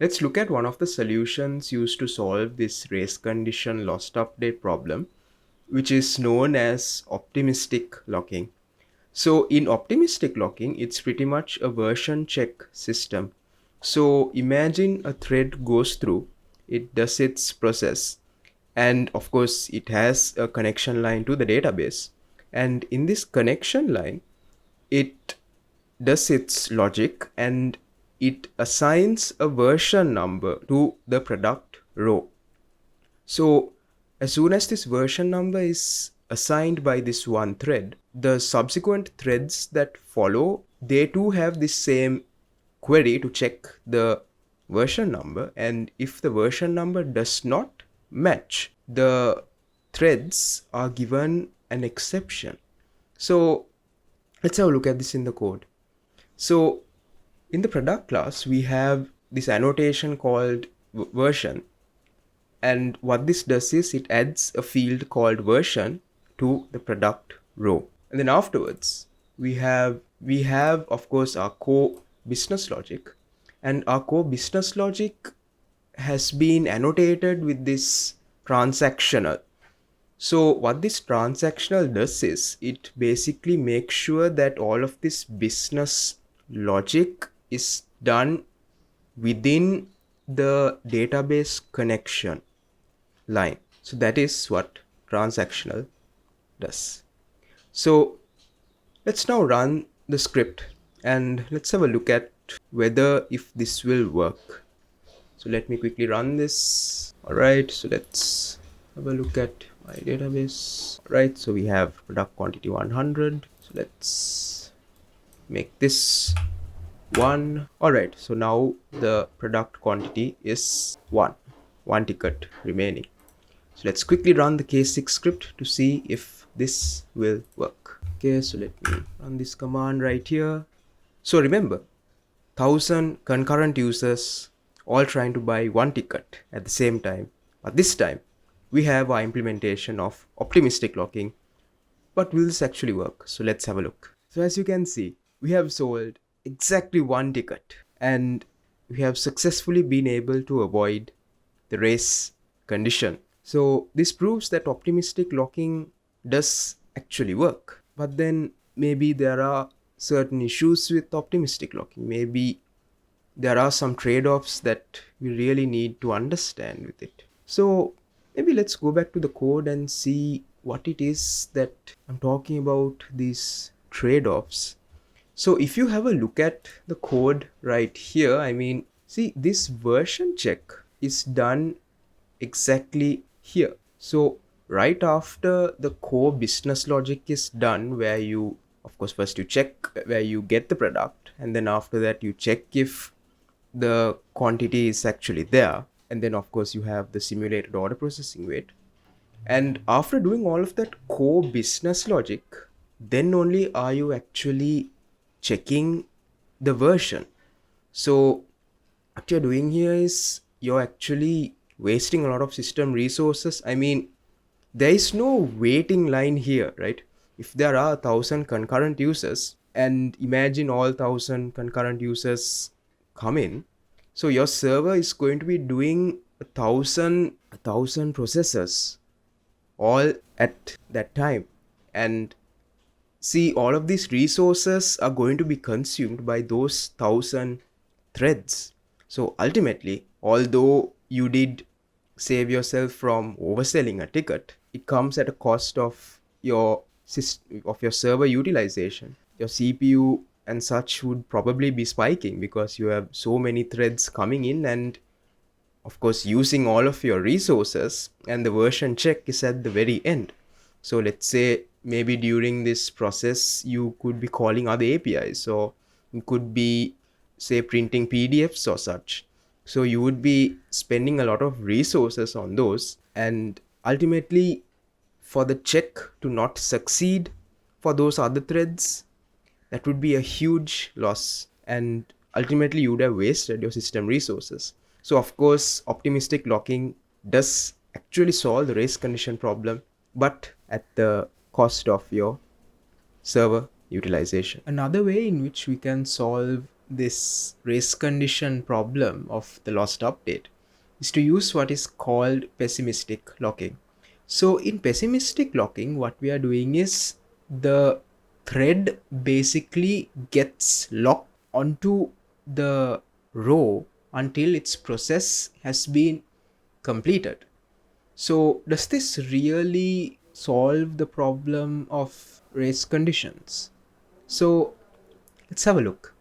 Let's look at one of the solutions used to solve this race condition lost update problem, which is known as optimistic locking. So in optimistic locking, it's pretty much a version check system. So imagine a thread goes through, it does its process, and of course it has a connection line to the database. And in this connection line, it does its logic and it assigns a version number to the product row. So as soon as this version number is assigned by this one thread, the subsequent threads that follow, they too have this same query to check the version number, and if the version number does not match, the threads are given an exception. So let's have a look at this in the code. So in the product class, we have this annotation called version. And what this does is it adds a field called version to the product row. And then afterwards, we have of course our core business logic. And our core business logic has been annotated with this transactional. So what this transactional does is it basically makes sure that all of this business logic is done within the database connection line. So that is what transactional does. So let's now run the script and let's have a look at whether if this will work. So let me quickly run this. All right, so let's have a look at my database. All right, so we have product quantity 100. So let's make this 1. All right, so now the product quantity is 1 ticket remaining. So let's quickly run the case6 script to see if this will work. Okay, so let me run this command right here. So remember, 1000 concurrent users all trying to buy 1 ticket at the same time. But this time, we have our implementation of optimistic locking. But will this actually work? So let's have a look. So as you can see, we have sold exactly 1 ticket and we have successfully been able to avoid the race condition. So this proves that optimistic locking does actually work. But then maybe there are certain issues with optimistic locking. Maybe there are some trade-offs that we really need to understand with it. So maybe let's go back to the code and see what it is that I'm talking about, these trade-offs. So if you have a look at the code right here, I mean, see, this version check is done exactly here. So right after the core business logic is done, where you, of course, first you check where you get the product, and then after that you check if the quantity is actually there, and then of course you have the simulated order processing weight. And after doing all of that core business logic, then only are you actually checking the version. So what you're doing here is you're actually wasting a lot of system resources. I mean, there is no waiting line here, right? If there are 1000 concurrent users, and imagine all 1000 concurrent users come in, so your server is going to be doing 1000 processes all at that time. And see, all of these resources are going to be consumed by those 1000 threads. So ultimately, although you did save yourself from overselling a ticket, it comes at a cost of your server utilization. Your CPU and such would probably be spiking because you have so many threads coming in and of course using all of your resources, and the version check is at the very end. So let's say maybe during this process you could be calling other APIs, or you could be, say, printing PDFs or such. So you would be spending a lot of resources on those, and ultimately for the check to not succeed for those other threads, that would be a huge loss, and ultimately you would have wasted your system resources. So of course, optimistic locking does actually solve the race condition problem, but at the cost of your server utilization. Another way in which we can solve this race condition problem of the lost update is to use what is called pessimistic locking. So in pessimistic locking, what we are doing is the thread basically gets locked onto the row until its process has been completed. So does this really solve the problem of race conditions? So let's have a look.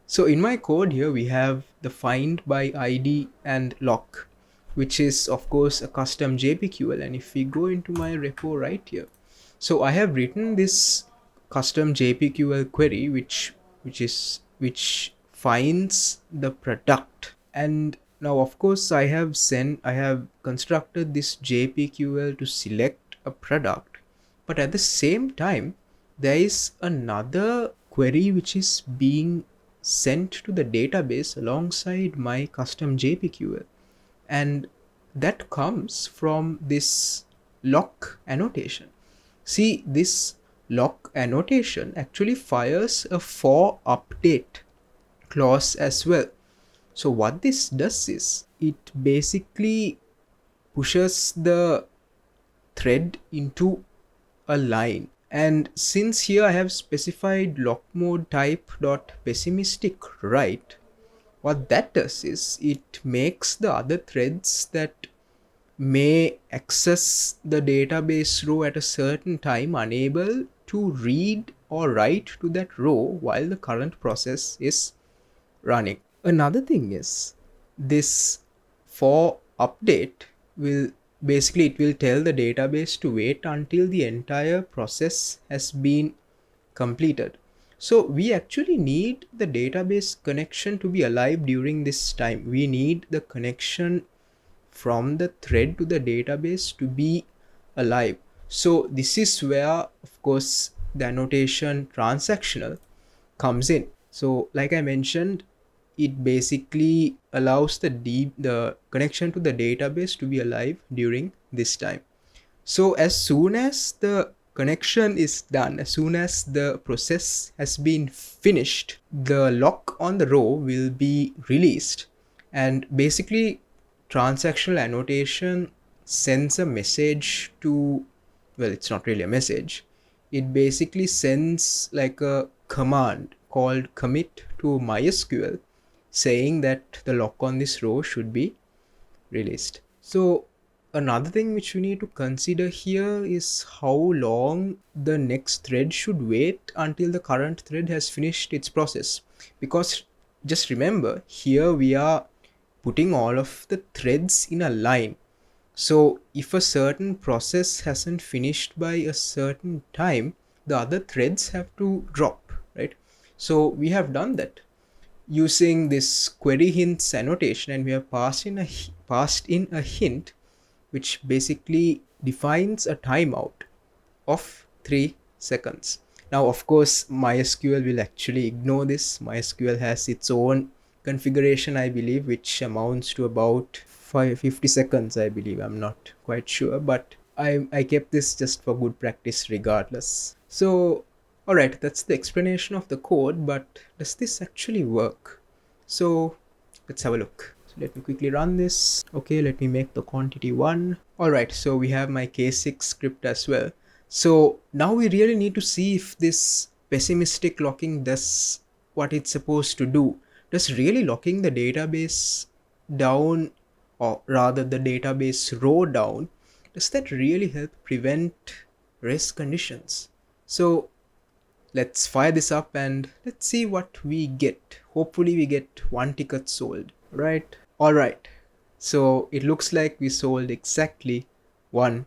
So in my code here, we have the find by ID and lock, which is of course a custom JPQL. And if we go into my repo right here, so I have written this custom JPQL query, which finds the product. And now of course I have constructed this JPQL to select a product, but at the same time there is another query which is being sent to the database alongside my custom JPQL, and that comes from this lock annotation. See, this lock annotation actually fires a for update clause as well. So what this does is it basically pushes the thread into a line. And since here I have specified lock mode type dot pessimistic right, what that does is it makes the other threads that may access the database row at a certain time unable to read or write to that row while the current process is running. Another thing is this for update will basically it will tell the database to wait until the entire process has been completed. So we actually need the database connection to be alive during this time. We need the connection from the thread to the database to be alive. So this is where of course the annotation transactional comes in. So like I mentioned, it basically allows the connection to the database to be alive during this time. So as soon as the connection is done, as soon as the process has been finished, the lock on the row will be released, and basically transactional annotation sends a message to, well, it's not really a message, it basically sends like a command called commit to MySQL saying that the lock on this row should be released. So another thing which we need to consider here is how long the next thread should wait until the current thread has finished its process, because just remember here we are putting all of the threads in a line. So if a certain process hasn't finished by a certain time, the other threads have to drop, right? So we have done that using this query hints annotation, and we have passed in a hint which basically defines a timeout of 3 seconds. Now of course MySQL will actually ignore this. MySQL has its own configuration, I believe, which amounts to about 50 seconds, I believe. I'm not quite sure, but I kept this just for good practice regardless. So alright, that's the explanation of the code, but does this actually work? So let's have a look. So let me quickly run this. Okay, let me make the quantity 1. Alright, so we have my K6 script as well. So now we really need to see if this pessimistic locking does what it's supposed to do. Does really locking the database down, or rather the database row down, does that really help prevent race conditions? So let's fire this up and let's see what we get. Hopefully we get 1 ticket sold, right? Alright, so it looks like we sold exactly 1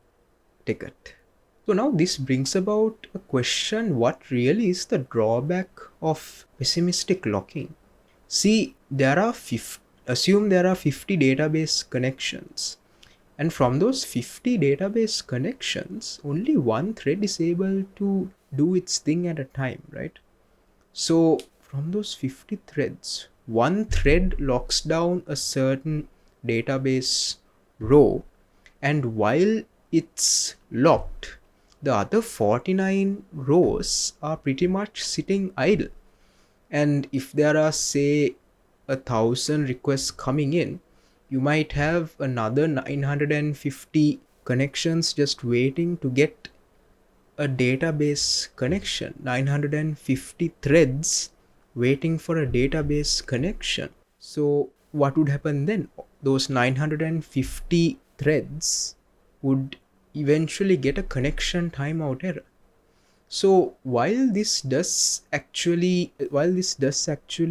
ticket. So now this brings about a question: what really is the drawback of pessimistic locking? See, assume there are 50 database connections, and from those 50 database connections, only one thread is able to do its thing at a time, right? So from those 50 threads, one thread locks down a certain database row, and while it's locked, the other 49 rows are pretty much sitting idle. And if there are, say, 1,000 requests coming in, you might have another 950 connections just waiting to get a database connection, 950 threads waiting for a database connection. So what would happen then? Those 950 threads would eventually get a connection timeout error. So while this does actually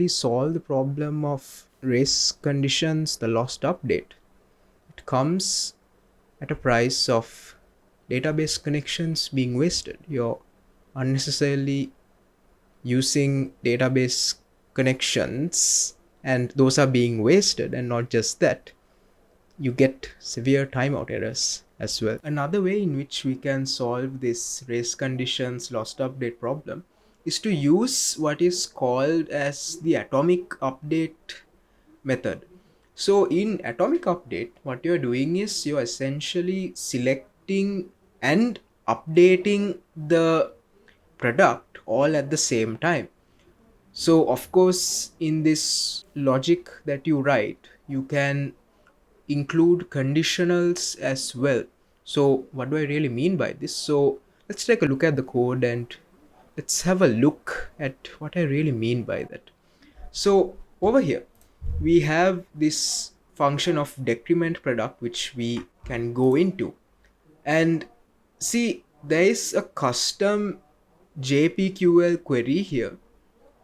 solve the problem of race conditions, the lost update, it comes at a price of database connections being wasted. You're unnecessarily using database connections, and those are being wasted. And not just that, you get severe timeout errors as well. Another way in which we can solve this race conditions lost update problem is to use what is called as the atomic update method. So in atomic update, what you're doing is you're essentially selecting and updating the product all at the same time. So of course, in this logic that you write, you can include conditionals as well. So what do I really mean by this? So let's take a look at the code and let's have a look at what I really mean by that. So over here, we have this function of decrement product, which we can go into. And see, there is a custom JPQL query here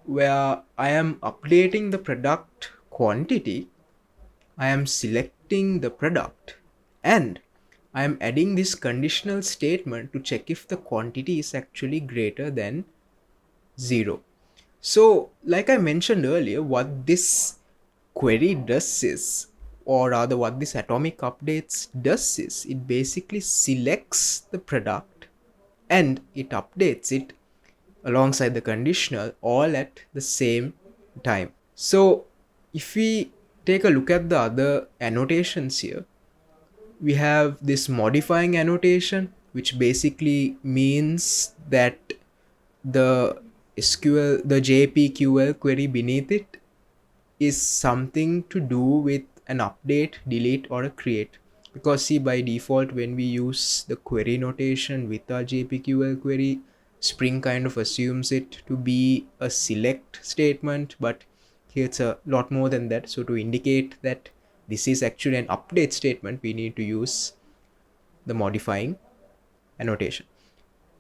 where I am updating the product quantity, I am selecting the product, and I am adding this conditional statement to check if the quantity is actually greater than 0. So, like I mentioned earlier, what this query does is, or rather what this atomic updates does is, it basically selects the product and it updates it alongside the conditional all at the same time. So if we take a look at the other annotations here, we have this modifying annotation, which basically means that the the JPQL query beneath it is something to do with an update, delete, or a create. Because see, by default, when we use the query notation with our JPQL query, Spring kind of assumes it to be a select statement, but here it's a lot more than that. So to indicate that this is actually an update statement, we need to use the modifying annotation,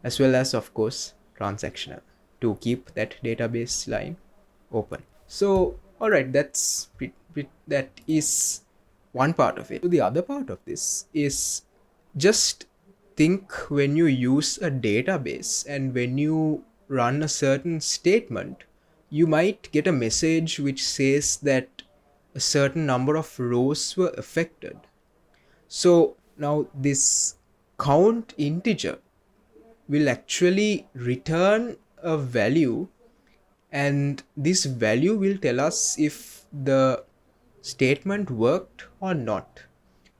as well as, of course, transactional, to keep that database line open. So all right, that is one part of it. So the other part of this is, just think, when you use a database and when you run a certain statement, you might get a message which says that a certain number of rows were affected. So now this count integer will actually return a value, and this value will tell us if the statement worked or not.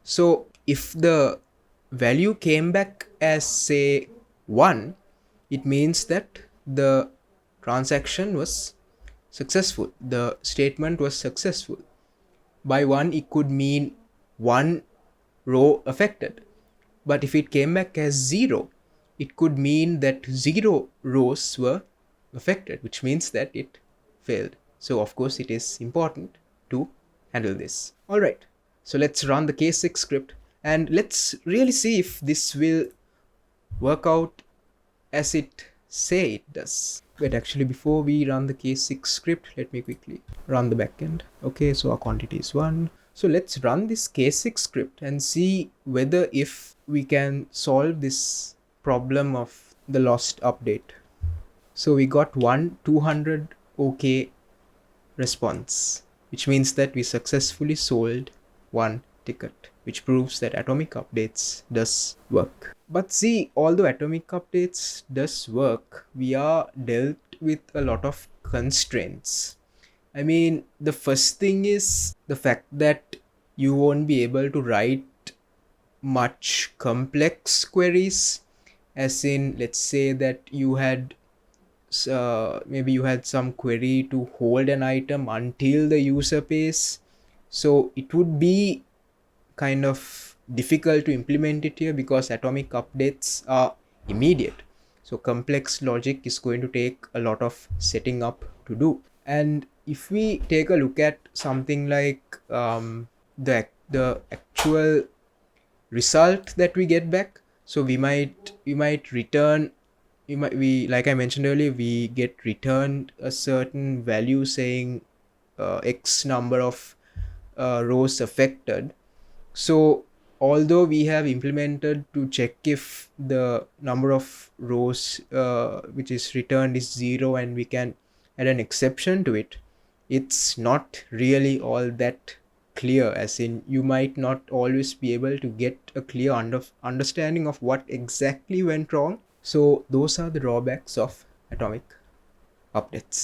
So if the value came back as, say, 1, it means that the transaction was successful, the statement was successful. By 1, it could mean 1 row affected. But if it came back as 0, it could mean that 0 rows were affected, which means that it failed. So of course it is important to handle this. All right, so let's run the case6 script and let's really see if this will work out as it say it does. Wait, actually, before we run the case6 script, let me quickly run the backend. Okay, so our quantity is 1. So let's run this case6 script and see whether if we can solve this problem of the lost update. So we got 200 OK response, which means that we successfully sold 1 ticket, which proves that atomic updates does work. But see, although atomic updates does work, we are dealt with a lot of constraints. I mean, the first thing is the fact that you won't be able to write much complex queries, as in, let's say that you had maybe you had some query to hold an item until the user pays. So it would be kind of difficult to implement it here because atomic updates are immediate. So complex logic is going to take a lot of setting up to do. And if we take a look at something like the actual result that we get back, so we might return, we like I mentioned earlier, we get returned a certain value saying x number of rows affected. So although we have implemented to check if the number of rows which is returned is 0 and we can add an exception to it, it's not really all that clear, as in you might not always be able to get a clear understanding of what exactly went wrong. So those are the drawbacks of atomic updates.